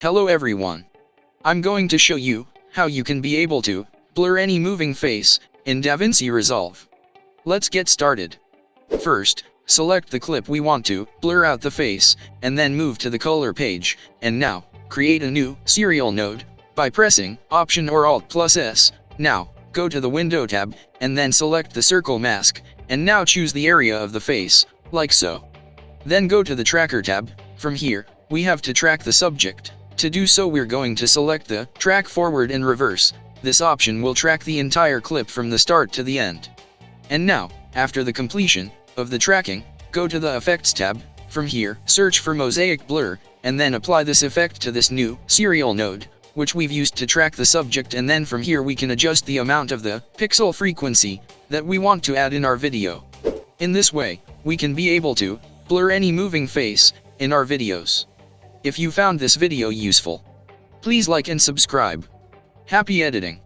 Hello everyone. I'm going to show you how you can be able to blur any moving face in DaVinci Resolve. Let's get started. First, select the clip we want to blur out the face, and then move to the color page, and now, create a new serial node by pressing Option or Alt plus S. Now, go to the Window tab, and then select the circle mask, and now choose the area of the face, like so. Then go to the Tracker tab. From here, we have to track the subject. To do so, we're going to select the Track Forward and Reverse. This option will track the entire clip from the start to the end. And now, after the completion of the tracking, go to the Effects tab. From here, search for Mosaic Blur, and then apply this effect to this new serial node, which we've used to track the subject, and then from here we can adjust the amount of the pixel frequency that we want to add in our video. In this way, we can be able to blur any moving face in our videos. If you found this video useful, please like and subscribe. Happy editing!